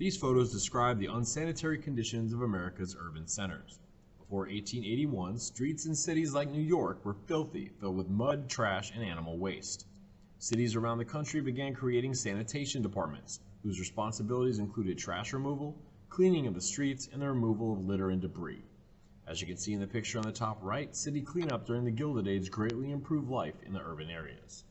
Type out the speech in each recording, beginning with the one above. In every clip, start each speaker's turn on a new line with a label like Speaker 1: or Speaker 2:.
Speaker 1: These photos describe the unsanitary conditions of America's urban centers. Before 1881, streets in cities like New York were filthy, filled with mud, trash, and animal waste. Cities around the country began creating sanitation departments, whose responsibilities included trash removal, cleaning of the streets, and the removal of litter and debris. As you can see in the picture on the top right, city cleanup during the Gilded Age greatly improved life in the urban areas.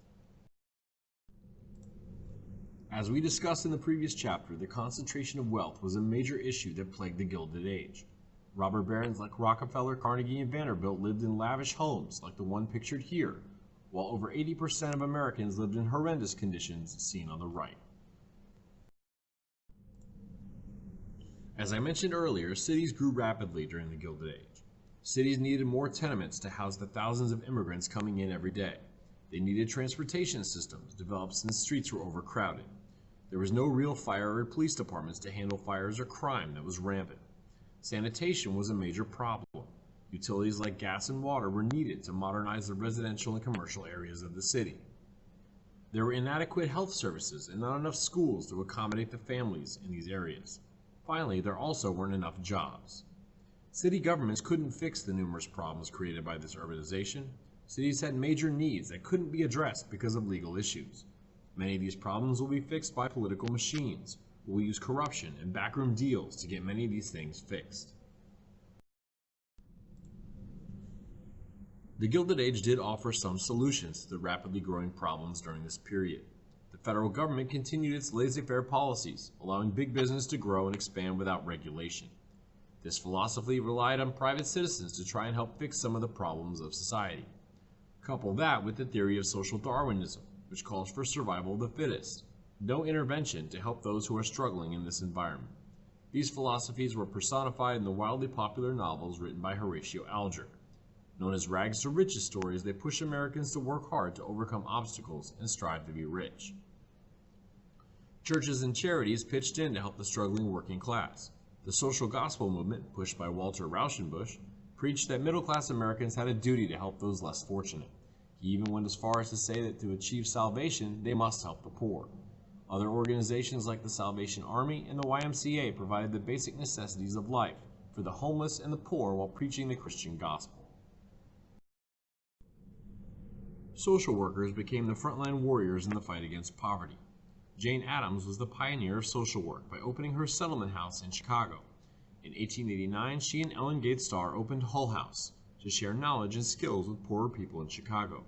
Speaker 1: As we discussed in the previous chapter, the concentration of wealth was a major issue that plagued the Gilded Age. Robber barons like Rockefeller, Carnegie, and Vanderbilt lived in lavish homes like the one pictured here, while over 80% of Americans lived in horrendous conditions seen on the right. As I mentioned earlier, cities grew rapidly during the Gilded Age. Cities needed more tenements to house the thousands of immigrants coming in every day. They needed transportation systems developed since streets were overcrowded. There was no real fire or police departments to handle fires or crime that was rampant. Sanitation was a major problem. Utilities like gas and water were needed to modernize the residential and commercial areas of the city. There were inadequate health services and not enough schools to accommodate the families in these areas. Finally, there also weren't enough jobs. City governments couldn't fix the numerous problems created by this urbanization. Cities had major needs that couldn't be addressed because of legal issues. Many of these problems will be fixed by political machines, who will use corruption and backroom deals to get many of these things fixed. The Gilded Age did offer some solutions to the rapidly growing problems during this period. The federal government continued its laissez-faire policies, allowing big business to grow and expand without regulation. This philosophy relied on private citizens to try and help fix some of the problems of society. Couple that with the theory of social Darwinism, which calls for survival of the fittest, no intervention to help those who are struggling in this environment. These philosophies were personified in the wildly popular novels written by Horatio Alger. Known as rags to riches stories, they push Americans to work hard to overcome obstacles and strive to be rich. Churches and charities pitched in to help the struggling working class. The social gospel movement, pushed by Walter Rauschenbusch, preached that middle-class Americans had a duty to help those less fortunate. He even went as far as to say that to achieve salvation, they must help the poor. Other organizations like the Salvation Army and the YMCA provided the basic necessities of life for the homeless and the poor while preaching the Christian gospel. Social workers became the frontline warriors in the fight against poverty. Jane Addams was the pioneer of social work by opening her settlement house in Chicago. In 1889, she and Ellen Gates Starr opened Hull House to share knowledge and skills with poorer people in Chicago.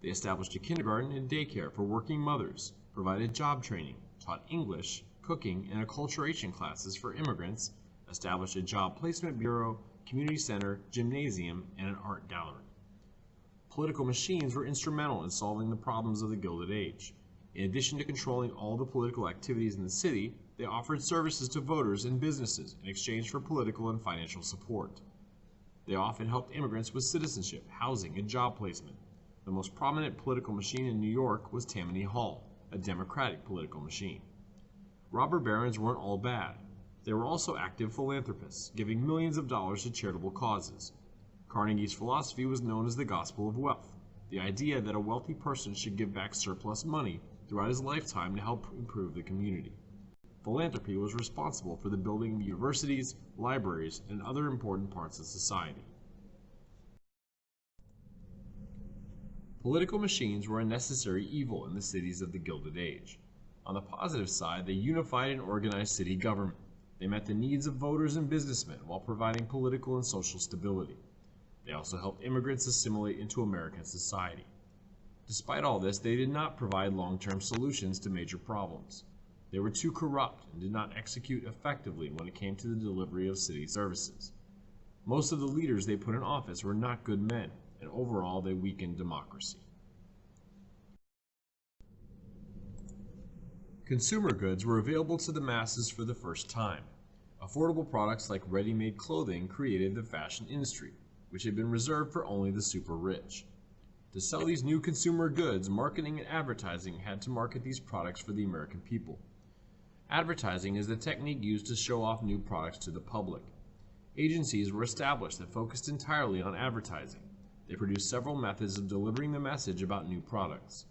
Speaker 1: They established a kindergarten and daycare for working mothers, provided job training, taught English, cooking, and acculturation classes for immigrants, established a job placement bureau, community center, gymnasium, and an art gallery. Political machines were instrumental in solving the problems of the Gilded Age. In addition to controlling all the political activities in the city, they offered services to voters and businesses in exchange for political and financial support. They often helped immigrants with citizenship, housing, and job placement. The most prominent political machine in New York was Tammany Hall, a Democratic political machine. Robber barons weren't all bad. They were also active philanthropists, giving millions of dollars to charitable causes. Carnegie's philosophy was known as the gospel of wealth, the idea that a wealthy person should give back surplus money throughout his lifetime to help improve the community. Philanthropy was responsible for the building of universities, libraries, and other important parts of society. Political machines were a necessary evil in the cities of the Gilded Age. On the positive side, they unified and organized city government. They met the needs of voters and businessmen while providing political and social stability. They also helped immigrants assimilate into American society. Despite all this, they did not provide long-term solutions to major problems. They were too corrupt and did not execute effectively when it came to the delivery of city services. Most of the leaders they put in office were not good men, and overall they weakened democracy. Consumer goods were available to the masses for the first time. Affordable products like ready-made clothing created the fashion industry, which had been reserved for only the super rich. To sell these new consumer goods, marketing and advertising had to market these products for the American people. Advertising is the technique used to show off new products to the public. Agencies were established that focused entirely on advertising. They produced several methods of delivering the message about new products.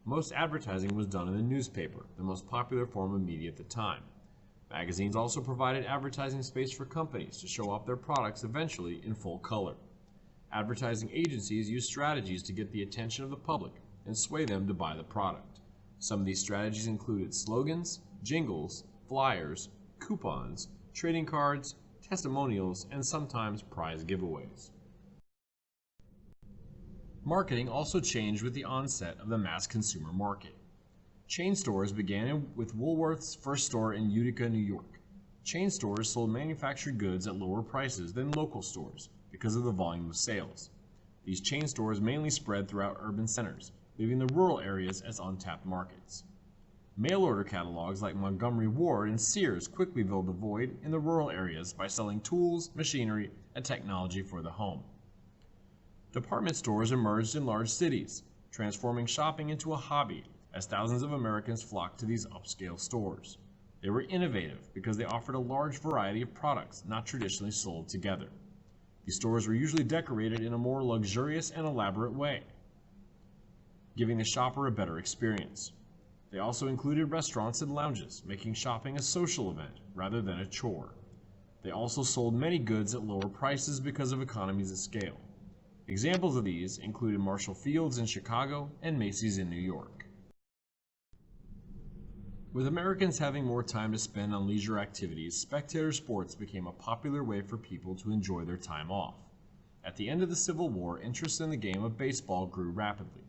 Speaker 1: Most advertising was done in the newspaper, the most popular form of media at the time. Magazines also provided advertising space for companies to show off their products eventually in full color. Advertising agencies used strategies to get the attention of the public and sway them to buy the product. Some of these strategies included slogans, jingles, flyers, coupons, trading cards, testimonials, and sometimes prize giveaways. Marketing also changed with the onset of the mass consumer market. Chain stores began with Woolworth's first store in Utica, New York. Chain stores sold manufactured goods at lower prices than local stores because of the volume of sales. These chain stores mainly spread throughout urban centers, leaving the rural areas as untapped markets. Mail-order catalogs like Montgomery Ward and Sears quickly filled the void in the rural areas by selling tools, machinery, and technology for the home. Department stores emerged in large cities, transforming shopping into a hobby as thousands of Americans flocked to these upscale stores. They were innovative because they offered a large variety of products not traditionally sold together. These stores were usually decorated in a more luxurious and elaborate way, giving the shopper a better experience. They also included restaurants and lounges, making shopping a social event rather than a chore. They also sold many goods at lower prices because of economies of scale. Examples of these included Marshall Field's in Chicago and Macy's in New York. With Americans having more time to spend on leisure activities, spectator sports became a popular way for people to enjoy their time off. At the end of the Civil War, interest in the game of baseball grew rapidly.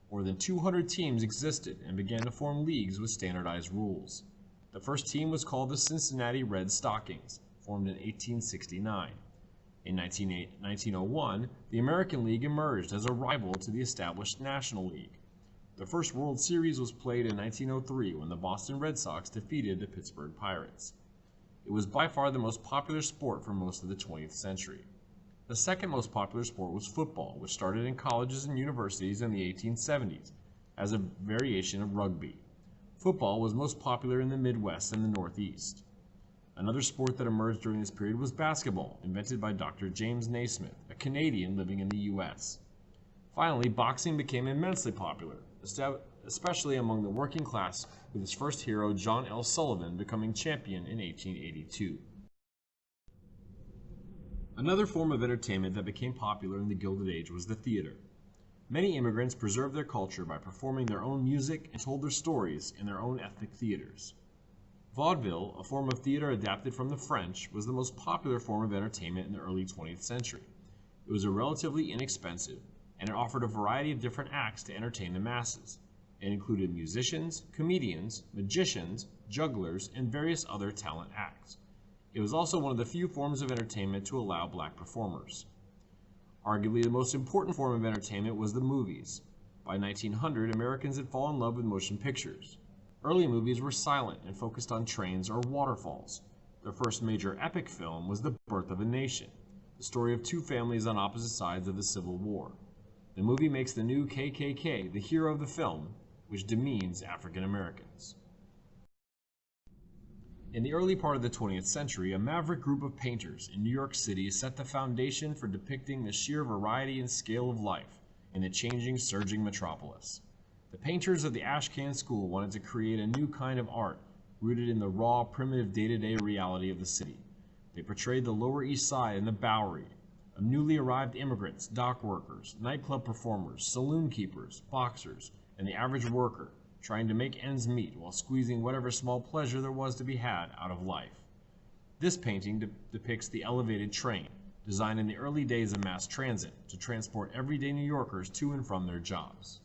Speaker 1: More than 200 teams existed and began to form leagues with standardized rules. The first team was called the Cincinnati Red Stockings, formed in 1869. In 1901, the American League emerged as a rival to the established National League. The first World Series was played in 1903 when the Boston Red Sox defeated the Pittsburgh Pirates. It was by far the most popular sport for most of the 20th century. The second most popular sport was football, which started in colleges and universities in the 1870s as a variation of rugby. Football was most popular in the Midwest and the Northeast. Another sport that emerged during this period was basketball, invented by Dr. James Naismith, a Canadian living in the U.S. Finally, boxing became immensely popular, especially among the working class, with its first hero, John L. Sullivan, becoming champion in 1882. Another form of entertainment that became popular in the Gilded Age was the theater. Many immigrants preserved their culture by performing their own music and told their stories in their own ethnic theaters. Vaudeville, a form of theater adapted from the French, was the most popular form of entertainment in the early 20th century. It was relatively inexpensive, and it offered a variety of different acts to entertain the masses. It included musicians, comedians, magicians, jugglers, and various other talent acts. It was also one of the few forms of entertainment to allow black performers. Arguably the most important form of entertainment was the movies. By 1900, Americans had fallen in love with motion pictures. Early movies were silent and focused on trains or waterfalls. Their first major epic film was The Birth of a Nation, the story of two families on opposite sides of the Civil War. The movie makes the new KKK the hero of the film, which demeans African Americans. In the early part of the 20th century, a maverick group of painters in New York City set the foundation for depicting the sheer variety and scale of life in the changing, surging metropolis. The painters of the Ashcan School wanted to create a new kind of art rooted in the raw, primitive day-to-day reality of the city. They portrayed the Lower East Side and the Bowery, of newly arrived immigrants, dock workers, nightclub performers, saloon keepers, boxers, and the average worker trying to make ends meet while squeezing whatever small pleasure there was to be had out of life. This painting depicts the elevated train, designed in the early days of mass transit to transport everyday New Yorkers to and from their jobs.